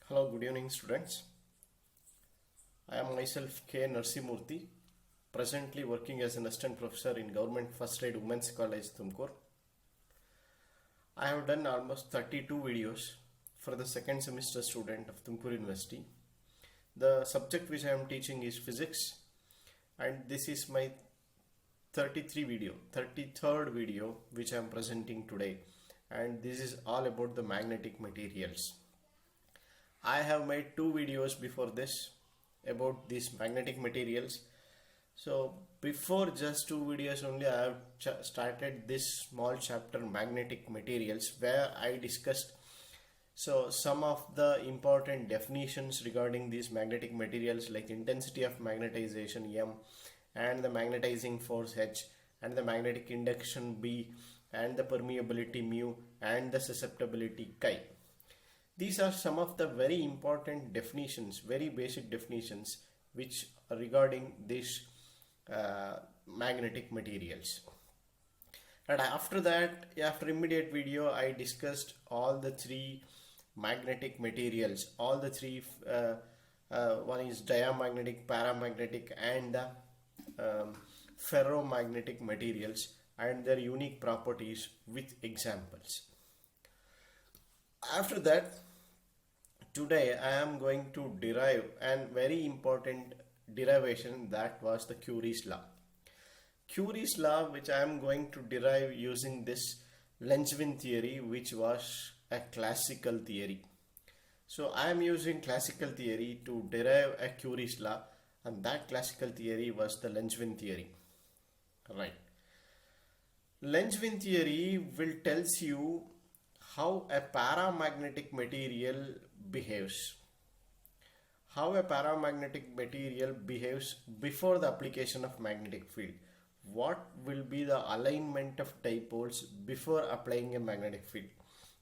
Hello, good evening students. I am myself K. Narsimurthy, presently working as an assistant professor in Government First Aid Women's College, Tumkur. I have done almost 32 videos for the second semester student of Tumkur University. The subject which I am teaching is physics, and this is my 33rd video which I am presenting today, and this is all about the magnetic materials. I have made two videos before this about these magnetic materials. So before just two videos only, I have started this small chapter magnetic materials where I discussed some of the important definitions regarding these magnetic materials, like intensity of magnetization M, and the magnetizing force H, and the magnetic induction B, and the permeability mu, and the susceptibility chi. These are some of the very important definitions, very basic definitions, which are regarding these magnetic materials. And after that, after immediate video, I discussed all the three magnetic materials, all the three, one is diamagnetic, paramagnetic, and the ferromagnetic materials and their unique properties with examples. After that, today I am going to derive a very important derivation, that was the Curie's law. Curie's law, which I am going to derive using this Lenzwin theory, which was a classical theory. So I am using classical theory to derive a Curie's law, and that classical theory was the Lenzwin theory. Right. Lenzwin theory will tells you how a paramagnetic material behaves. How a paramagnetic material behaves before the application of magnetic field. What will be the alignment of dipoles before applying a magnetic field?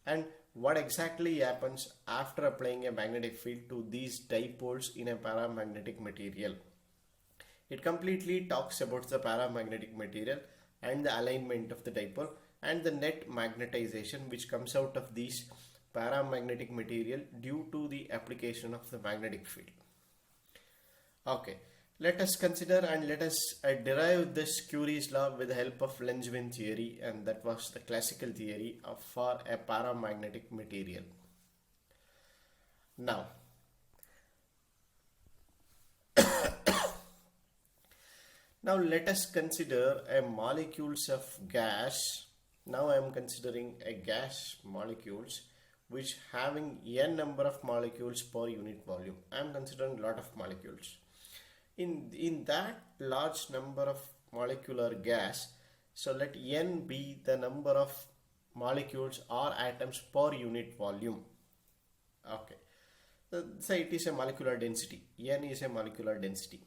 And what exactly happens after applying a magnetic field to these dipoles in a paramagnetic material? It completely talks about the paramagnetic material and the alignment of the dipole and the net magnetization which comes out of these paramagnetic material due to the application of the magnetic field. Okay, let us consider and let us derive this Curie's law with the help of Lenzwin theory, and that was the classical theory for a paramagnetic material. Now, let us consider a molecules of gas. Now I am considering a gas molecules which having n number of molecules per unit volume. I am considering a lot of molecules. In that large number of molecular gas, so let n be the number of molecules or atoms per unit volume. Okay. So say it is a molecular density. N is a molecular density.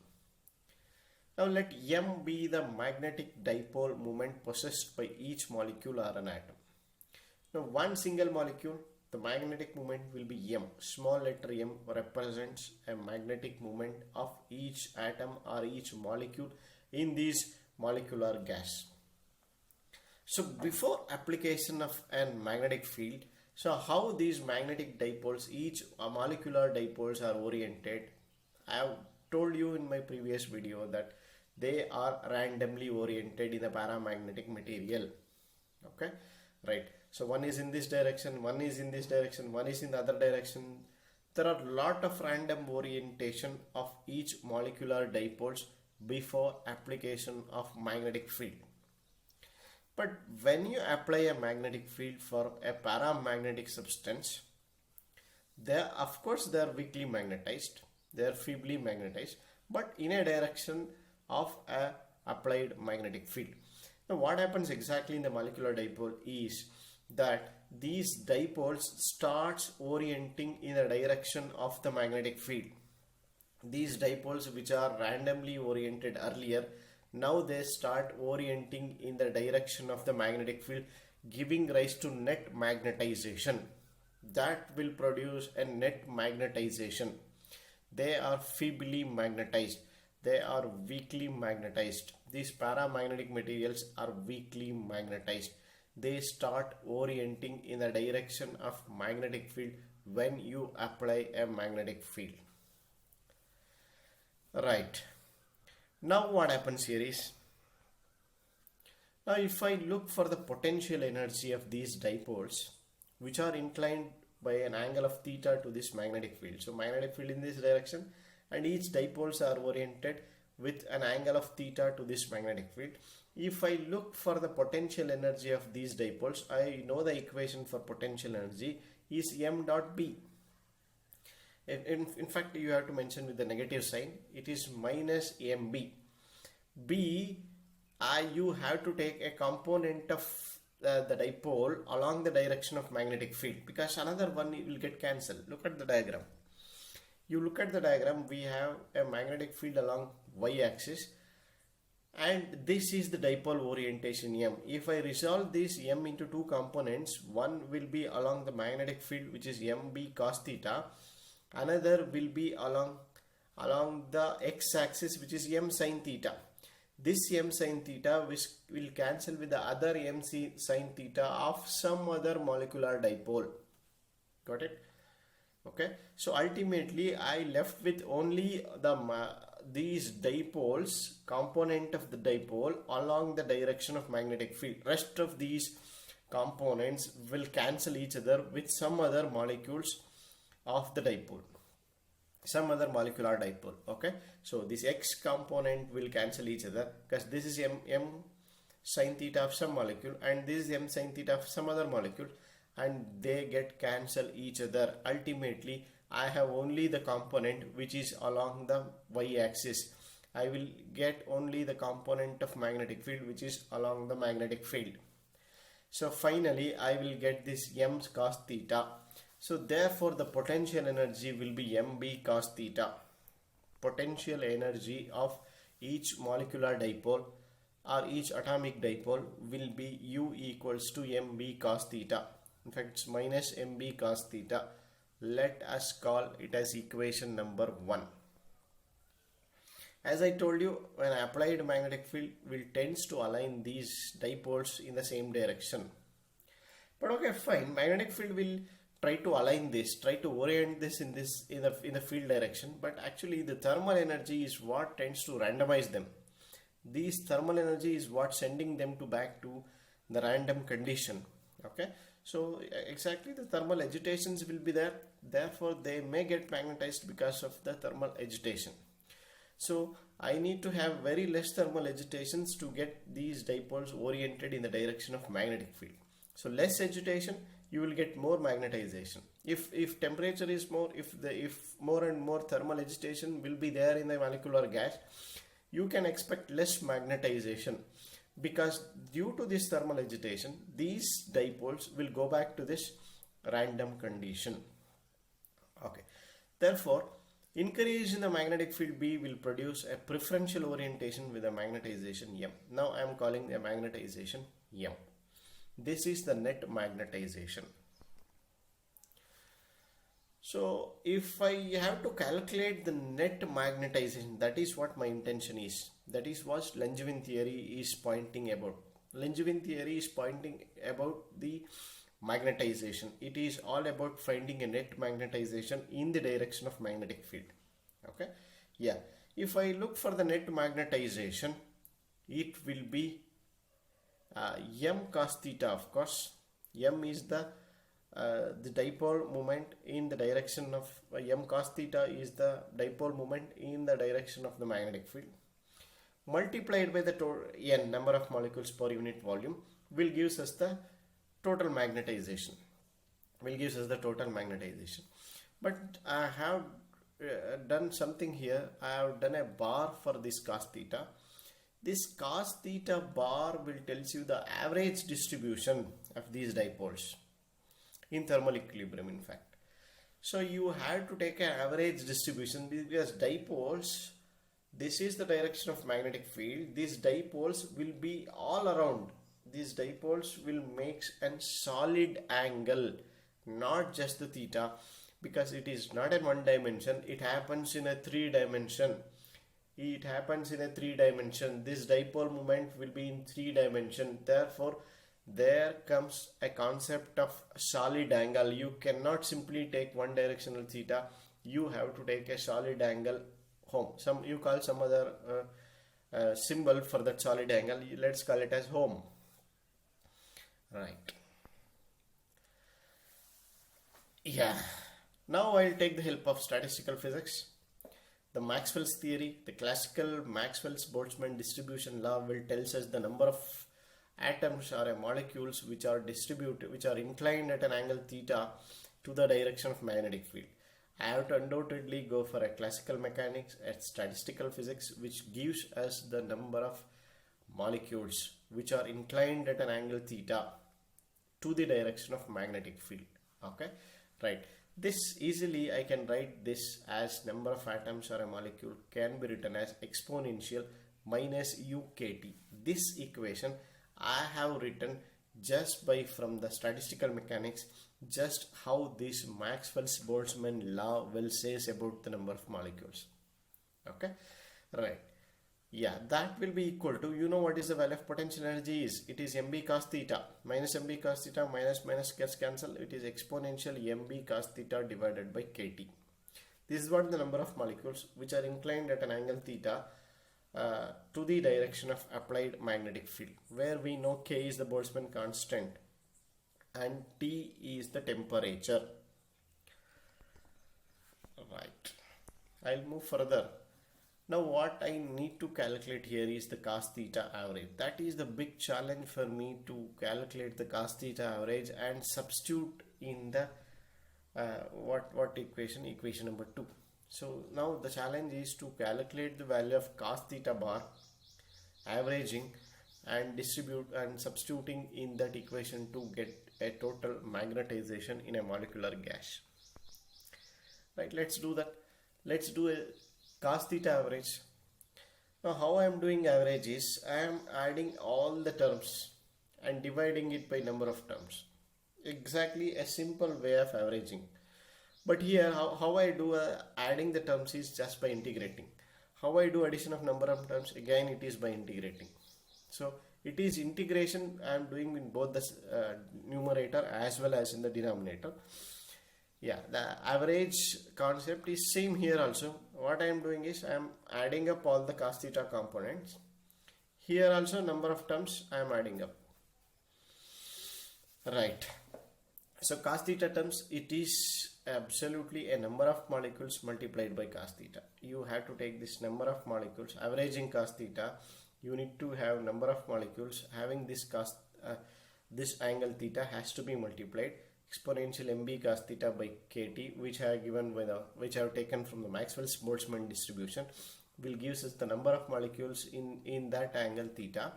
Now let M be the magnetic dipole moment possessed by each molecule or an atom. Now one single molecule, the magnetic moment will be M. Small letter M represents a magnetic moment of each atom or each molecule in this molecular gas. So before application of a magnetic field, so how these magnetic dipoles, each molecular dipoles are oriented? I have told you in my previous video that they are randomly oriented in the paramagnetic material. Okay, right. So one is in this direction, one is in this direction, one is in the other direction. There are a lot of random orientation of each molecular dipoles before application of magnetic field. But when you apply a magnetic field for a paramagnetic substance, of course they are weakly magnetized, they are feebly magnetized, but in a direction of a applied magnetic field. Now what happens exactly in the molecular dipole is that these dipoles starts orienting in the direction of the magnetic field. These dipoles which are randomly oriented earlier, now they start orienting in the direction of the magnetic field, giving rise to net magnetization. That will produce a net magnetization. They are feebly magnetized. They are weakly magnetized. These paramagnetic materials are weakly magnetized. they start orienting in the direction of magnetic field when you apply a magnetic field. Right. Now what happens here is, now if I look for the potential energy of these dipoles, which are inclined by an angle of theta to this magnetic field. So magnetic field in this direction, and each dipoles are oriented with an angle of theta to this magnetic field. If I look for the potential energy of these dipoles, I know the equation for potential energy is m dot b. In fact, you have to mention with the negative sign. It is minus mb. B, you have to take a component of the dipole along the direction of magnetic field, because another one will get cancelled. Look at the diagram. You look at the diagram, we have a magnetic field along y-axis, and this is the dipole orientation m. If I resolve this m into two components, one will be along the magnetic field, which is mb cos theta. Another will be along the x-axis, which is m sin theta. This m sin theta will cancel with the other m sin theta of some other molecular dipole. Got it? Okay. So ultimately, I left with only these dipoles, component of the dipole along the direction of magnetic field. Rest of these components will cancel each other with some other molecules of the dipole, some other molecular dipole. Okay, so this x component will cancel each other, because this is m sin theta of some molecule and this is m sin theta of some other molecule, and they get cancel each other. Ultimately, I have only the component which is along the y-axis. I will get only the component of magnetic field which is along the magnetic field. So finally, I will get this m cos theta. So therefore, the potential energy will be mb cos theta. Potential energy of each molecular dipole or each atomic dipole will be U equals to mb cos theta. In fact, it's minus mb cos theta. Let us call it as equation number 1. As I told you, when applied magnetic field will tends to align these dipoles in the same direction. But okay, fine. Magnetic field will try to align this, try to orient this in the field direction, but actually the thermal energy is what tends to randomize them. This thermal energy is what sending them back to the random condition. Okay, so exactly the thermal agitations will be there, therefore they may get magnetized because of the thermal agitation. So I need to have very less thermal agitations to get these dipoles oriented in the direction of magnetic field. So less agitation, you will get more magnetization. If temperature is more, if more and more thermal agitation will be there in the molecular gas, you can expect less magnetization, because due to this thermal agitation, these dipoles will go back to this random condition. Okay, therefore increase in the magnetic field B will produce a preferential orientation with a magnetization M. Now I am calling the magnetization M. This is the net magnetization. So if I have to calculate the net magnetization, that is what my intention is. That is what Langevin theory is pointing about. Langevin theory is pointing about the magnetization. It is all about finding a net magnetization in the direction of magnetic field. Okay. Yeah. If I look for the net magnetization, it will be m cos theta. Of course, m is the dipole moment in the direction of m cos theta is the dipole moment in the direction of the magnetic field, multiplied by the n number of molecules per unit volume will gives us the total magnetization. But I have done something here. I have done a bar for this cos theta. This cos theta bar will tells you the average distribution of these dipoles in thermal equilibrium, in fact. So you have to take an average distribution, because dipoles, this is the direction of magnetic field. These dipoles will be all around. These dipoles will make a solid angle, not just the theta, because it is not in one dimension. It happens in a 3 dimension. This dipole moment will be in 3 dimension. Therefore, there comes a concept of solid angle. You cannot simply take one directional theta. You have to take a solid angle home. Some you call some other symbol for that solid angle. Let's call it as home. Right. Yeah. Now I'll take the help of statistical physics. The Maxwell's theory, the classical Maxwell's-Boltzmann distribution law will tells us the number of atoms or molecules which are inclined at an angle theta to the direction of magnetic field. I have to undoubtedly go for a classical mechanics and statistical physics, which gives us the number of molecules which are inclined at an angle theta to the direction of magnetic field. Okay, right. This easily I can write this as number of atoms or a molecule can be written as exponential minus UKT. This equation I have written just by from the statistical mechanics, just how this Maxwell's Boltzmann law will says about the number of molecules. Okay, right. Yeah, that will be equal to, you know what is the value of potential energy is? It is mb cos theta minus mb cos theta minus gets cancel. It is exponential mb cos theta divided by kt. This is what the number of molecules which are inclined at an angle theta to the direction of applied magnetic field, where we know K is the Boltzmann constant and T is the temperature. Right. I'll move further. Now what I need to calculate here is the cos theta average. That is the big challenge for me, to calculate the cos theta average and substitute in the what equation? Equation number 2. So now the challenge is to calculate the value of cos theta bar, averaging and distribute and substituting in that equation to get a total magnetization in a molecular gas. Right, let's do that. Let's do a cos theta average. Now how I am doing average is I am adding all the terms and dividing it by number of terms. Exactly a simple way of averaging. But here how I do adding the terms is just by integrating. How I do addition of number of terms, again it is by integrating. So it is integration I am doing in both the numerator as well as in the denominator. Yeah, the average concept is same here also. What I am doing is I am adding up all the cos theta components. Here also number of terms I am adding up. Right. So cos theta terms, it is absolutely a number of molecules multiplied by cos theta. You have to take this number of molecules, averaging cos theta. You need to have number of molecules having this this angle theta has to be multiplied. Exponential mb cos theta by kt, which I have given by which I have taken from the Maxwell's Boltzmann distribution, will gives us the number of molecules in that angle theta.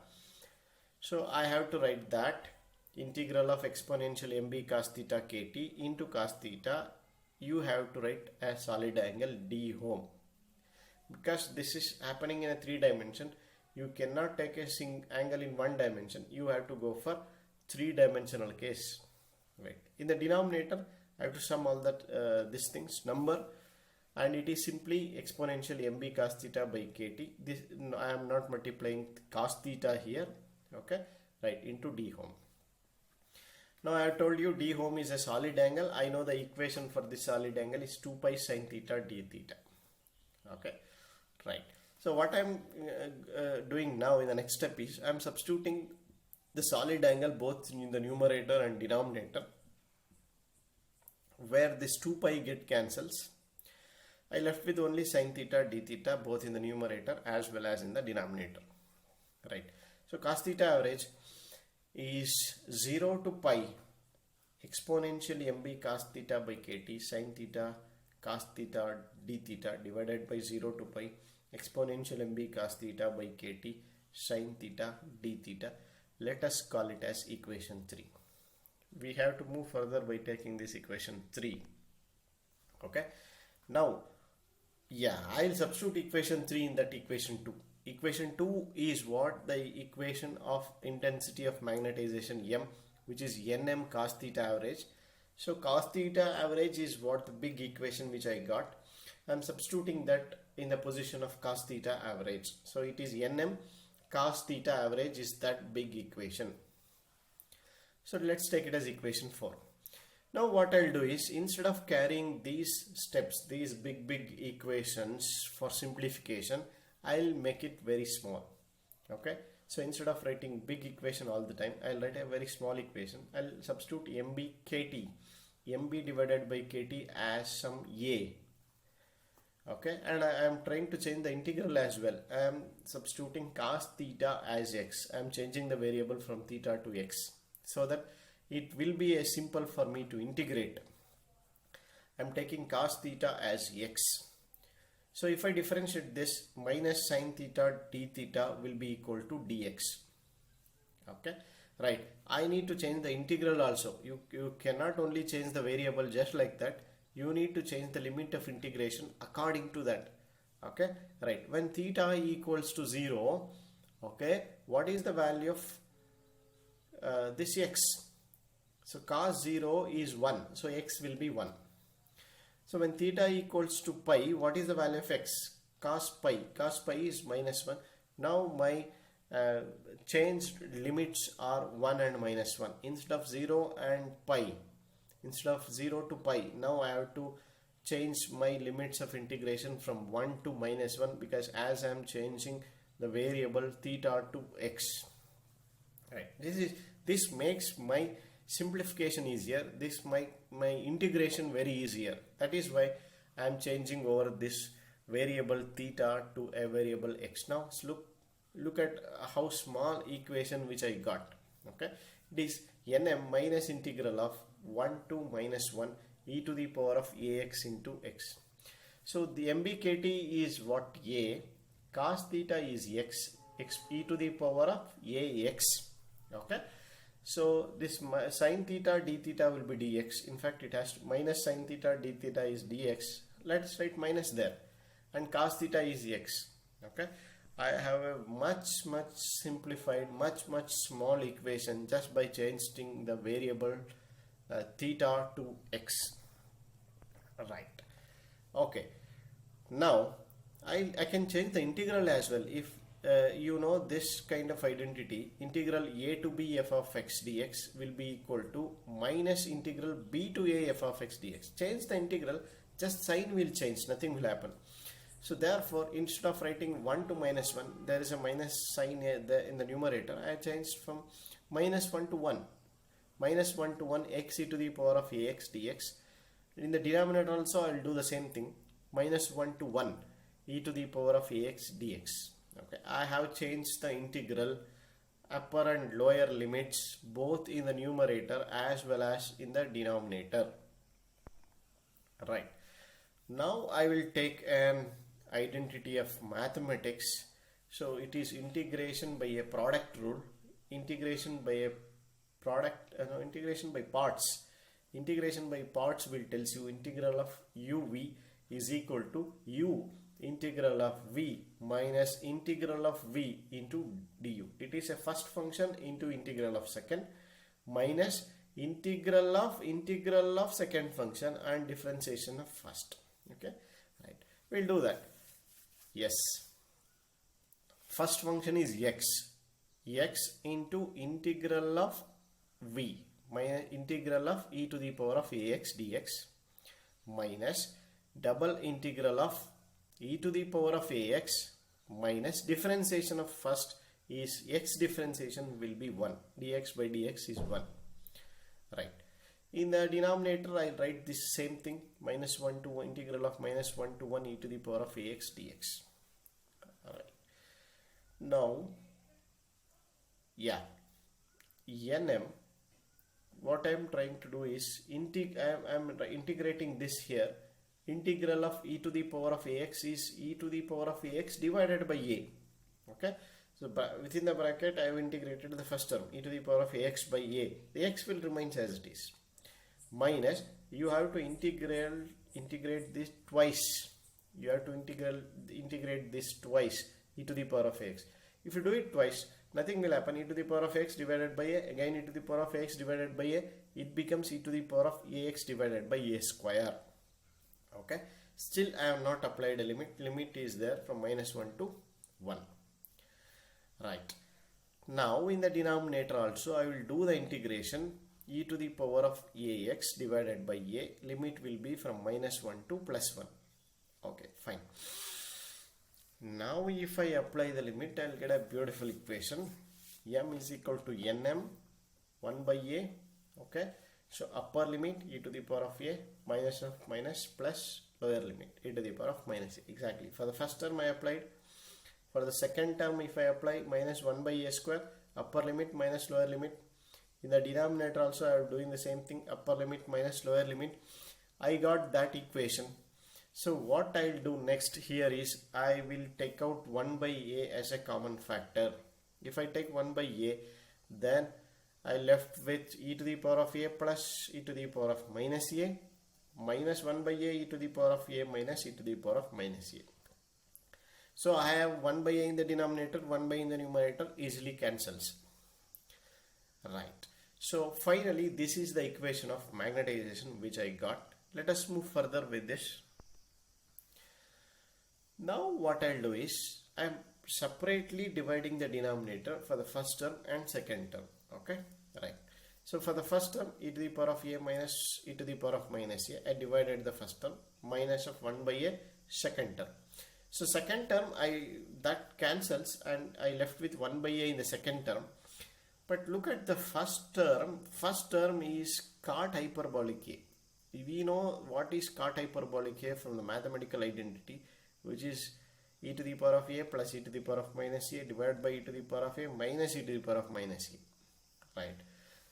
So I have to write that integral of exponential mb cos theta kt into cos theta. You have to write a solid angle d home, because this is happening in a 3 dimension. You cannot take a single angle in 1 dimension. You have to go for 3-dimensional case. Right. In the denominator, I have to sum all that these things number, and it is simply exponential mb cos theta by kt. This I am not multiplying cos theta here. Okay, right, into d home. Now I have told you d home is a solid angle. I know the equation for this solid angle is 2 pi sin theta d theta. Okay, right. So what I am doing now in the next step is I am substituting the solid angle both in the numerator and denominator, where this 2 pi get cancels. I left with only sin theta d theta both in the numerator as well as in the denominator. Right. So cos theta average is 0 to pi exponential mb cos theta by kt sin theta cos theta d theta divided by 0 to pi exponential mb cos theta by kt sin theta d theta. Let us call it as equation 3. We have to move further by taking this equation 3. Okay. Now, yeah, I'll substitute equation 3 in that equation 2. Equation 2 is what? The equation of intensity of magnetization M, which is Nm cos theta average. So cos theta average is what the big equation which I got. I'm substituting that in the position of cos theta average. So it is Nm cos theta average is that big equation. So let's take it as equation 4. Now what I'll do is, instead of carrying these steps, these big equations for simplification, I'll make it very small. Okay, so instead of writing big equation all the time, I'll write a very small equation. I'll substitute MB divided by KT as some A. Okay, and I am trying to change the integral as well. I am substituting cos theta as x. I am changing the variable from theta to x, so that it will be a simple for me to integrate. I am taking cos theta as x. So if I differentiate this, minus sin theta d theta will be equal to dx. Okay, right. I need to change the integral also. You cannot only change the variable just like that. You need to change the limit of integration according to that. Okay, right. When theta equals to 0, okay, what is the value of this x? So cos 0 is 1, so x will be 1. So when theta equals to pi, what is the value of x? Cos pi is minus 1. Now my changed limits are 1 and minus 1. Instead of 0 and pi, instead of 0 to pi, now I have to change my limits of integration from 1 to minus 1, because as I am changing the variable theta to x. Right. This makes my simplification easier. This my integration very easier. That is why I am changing over this variable theta to a variable x. Now look at how small equation which I got. Okay, it is nm minus integral of 1 to minus 1 e to the power of ax into x. So the mbkt is what? A. Cos theta is x e to the power of ax. Okay, so this sin theta d theta will be dx. In fact, it has to, minus sin theta d theta is dx. Let's write minus there, and cos theta is x. Okay, I have a much simplified, much small equation just by changing the variable theta to x. Right. Okay, now I can change the integral as well. If you know this kind of identity, integral a to b f of x dx will be equal to minus integral b to a f of x dx. Change the integral, just sign will change, nothing will happen. So therefore, instead of writing 1 to minus 1, there is a minus sign in the numerator. I changed from minus 1 to 1. Minus 1 to 1 x e to the power of ax dx. In the denominator also I will do the same thing. Minus 1 to 1 e to the power of ax dx. Okay, I have changed the integral upper and lower limits both in the numerator as well as in the denominator. Right. Now I will take an identity of mathematics. So it is integration by a product rule, integration by parts. Integration by parts will tells you integral of uv is equal to u integral of v minus integral of v into du. It is a first function into integral of second minus integral of second function and differentiation of first. Okay, right. We'll do that. Yes. First function is x into integral of v minus integral of e to the power of ax dx minus double integral of e to the power of ax minus differentiation of first is x differentiation will be 1. Dx by dx is 1. Right. In the denominator, I write this same thing, minus 1 to 1 integral of minus 1 to 1 e to the power of ax dx. Alright. Now, yeah, nm, what I am trying to do is, I am integrating this here. Integral of e to the power of ax is e to the power of ax divided by a. Okay. So within the bracket, I have integrated the first term, e to the power of ax by a. The x will remain as it is. Minus, you have to integrate this twice. You have to integrate this twice, e to the power of x. If you do it twice, nothing will happen. E to the power of x divided by a, again e to the power of x divided by a, it becomes e to the power of ax divided by a square. Okay. Still, I have not applied a limit. Limit is there from minus 1 to 1. Right. Now in the denominator also I will do the integration e to the power of ax divided by a. Limit will be from -1 to +1. Okay, fine. Now if I apply the limit, I'll get a beautiful equation. M is equal to nm 1 by a. Okay, so upper limit e to the power of a minus of minus plus lower limit e to the power of minus a. Exactly. For the first term I applied. For the second term, if I apply minus 1 by a square, upper limit minus lower limit. In the denominator also I am doing the same thing, upper limit minus lower limit. I got that equation. So what I will do next here is I will take out 1 by a as a common factor. If I take 1 by a, then I left with e to the power of a plus e to the power of minus a minus 1 by a e to the power of a minus e to the power of minus a. So I have 1 by a in the denominator, 1 by in the numerator, easily cancels. Right. So finally this is the equation of magnetization which I got. Let us move further with this. Now what I'll do is I am separately dividing the denominator for the first term and second term. Okay. Right. So for the first term e to the power of a minus e to the power of minus a, I divided the first term minus of 1 by a second term. So second term that cancels and I left with 1 by a in the second term. But look at the first term. First term is cot hyperbolic a. We know what is cot hyperbolic a from the mathematical identity, which is e to the power of a plus e to the power of minus a divided by e to the power of a minus e to the power of minus a. Right.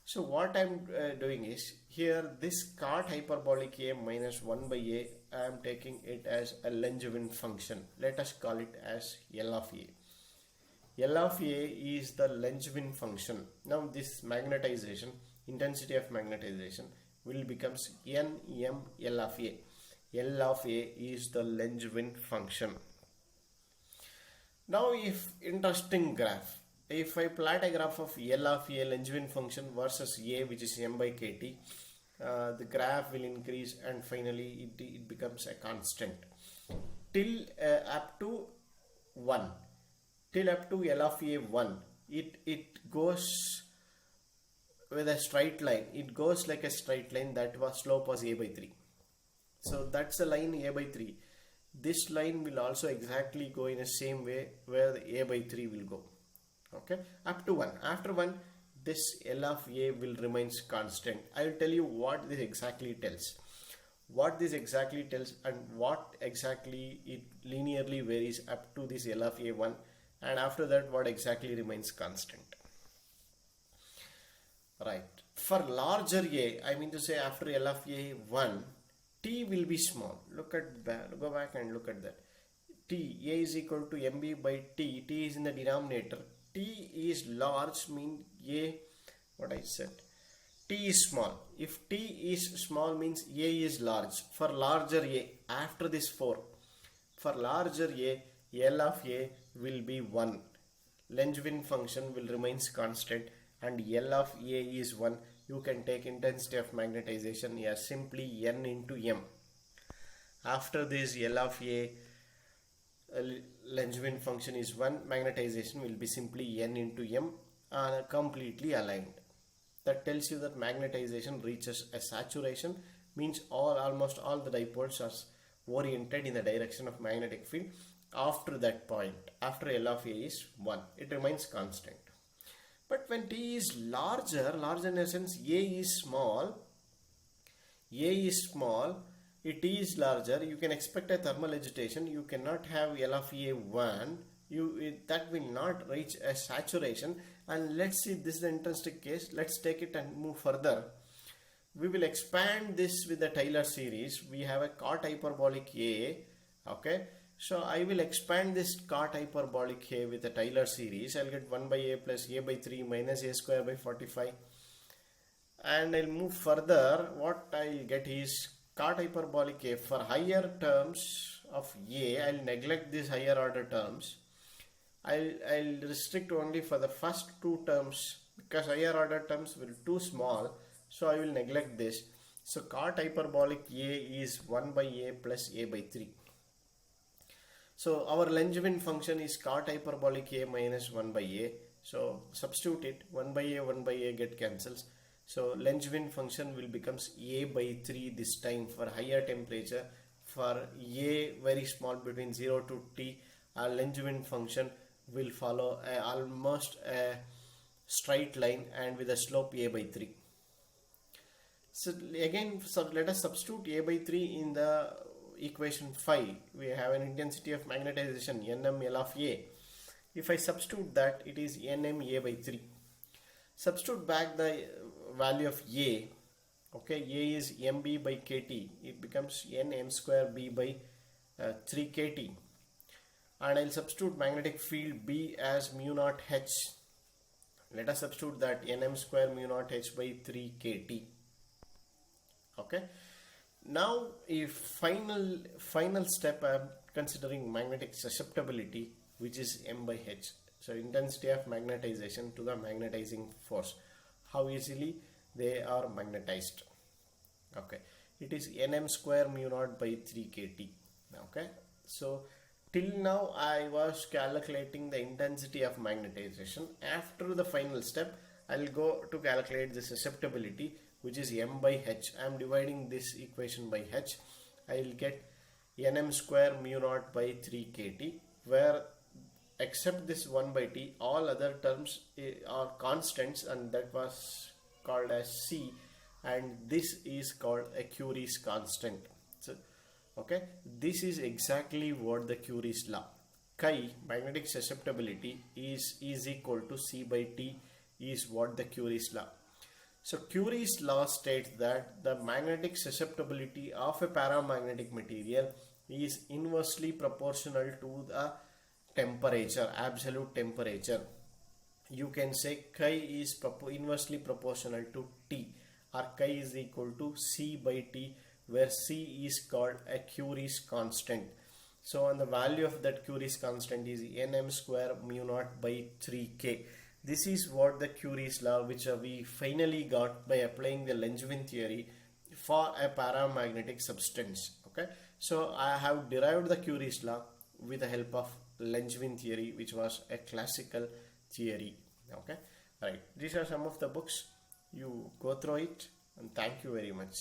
So what I am doing is here this cot hyperbolic a minus 1 by a, I am taking it as a Langevin function. Let us call it as L of a. L of a is the Langevin function. Now this magnetization, intensity of magnetization will becomes Nm L of a. L of a is the Langevin function. Now if interesting graph. If I plot a graph of L of a Langevin function versus a, which is m by kt, the graph will increase and finally it becomes a constant till up to 1. Till up to L of a 1, it goes with a straight line. It goes like a straight line. That was slope was a by 3. So that's the line a by 3. This line will also exactly go in the same way where the a by 3 will go. Okay, up to 1. After 1, this L of a will remains constant. I will tell you what this exactly tells. What this exactly tells and what exactly it linearly varies up to this L of a 1, and after that what exactly remains constant. Right. For larger a, I mean to say after L of a 1, t will be small. Look at that. Go back and look at that. T, a is equal to mb by t. T is in the denominator. T is large mean a, what I said, t is small. If t is small means a is large. For larger a, after this 4, for larger a, L of a will be 1. Langevin function will remains constant and L of a is 1. You can take intensity of magnetization as simply n into m. After this L of a Langevin function is 1, magnetization will be simply n into m, completely aligned. That tells you that magnetization reaches a saturation, means almost all the dipoles are oriented in the direction of magnetic field after that point. After L of a is 1, it remains constant. But when t is larger in a sense a is small, it is larger, you can expect a thermal agitation. You cannot have L of a 1, that will not reach a saturation. And let's see, this is the interesting case. Let's take it and move further. We will expand this with the Taylor series. We have a cot hyperbolic a. Okay, so I will expand this cot hyperbolic a with the Taylor series. I'll get 1 by a plus a by 3 minus a square by 45. And I'll move further. What I'll get is cot hyperbolic a. For higher terms of a, I'll neglect these higher order terms. I'll restrict only for the first 2 terms because higher order terms will too small, so I will neglect this. So cot hyperbolic a is 1 by a plus a by 3. So our Langevin function is cot hyperbolic a minus 1 by a. So substitute it, 1 by a get cancels. So Langevin function will becomes a by 3 this time for higher temperature. For a very small between 0 to t, our Langevin function will follow almost a straight line and with a slope a by 3. So again, let us substitute a by 3 in the equation 5. We have an intensity of magnetization Nm L of A. If I substitute that, it is Nm A by 3. Substitute back the value of A. Okay, A is mb by kt. It becomes nm square b by 3 kt. And I'll substitute magnetic field B as mu naught h. Let us substitute that nm square mu naught h by 3 kt. Okay. Now, if final step, I am considering magnetic susceptibility, which is m by h. So intensity of magnetization to the magnetizing force. How easily they are magnetized. Okay. It is nm square mu naught by 3 kt. Okay. So till now I was calculating the intensity of magnetization. After the final step, I will go to calculate the susceptibility, which is m by h. I am dividing this equation by h. I will get nm square mu naught by 3 kt, where except this 1 by t, all other terms are constants, and that was called as c, and this is called a Curie's constant. So, okay, this is exactly what the Curie's law. Chi, magnetic susceptibility, is equal to c by t, is what the Curie's law. So Curie's law states that the magnetic susceptibility of a paramagnetic material is inversely proportional to the temperature, absolute temperature. You can say chi is inversely proportional to T, or chi is equal to C by T, where C is called a Curie's constant. So and the value of that Curie's constant is nm square mu naught by 3k. This is what the Curie's law, which we finally got by applying the Langevin theory for a paramagnetic substance. Okay, so I have derived the Curie's law with the help of Langevin theory, which was a classical theory. Okay, right. These are some of the books. You go through it, and thank you very much.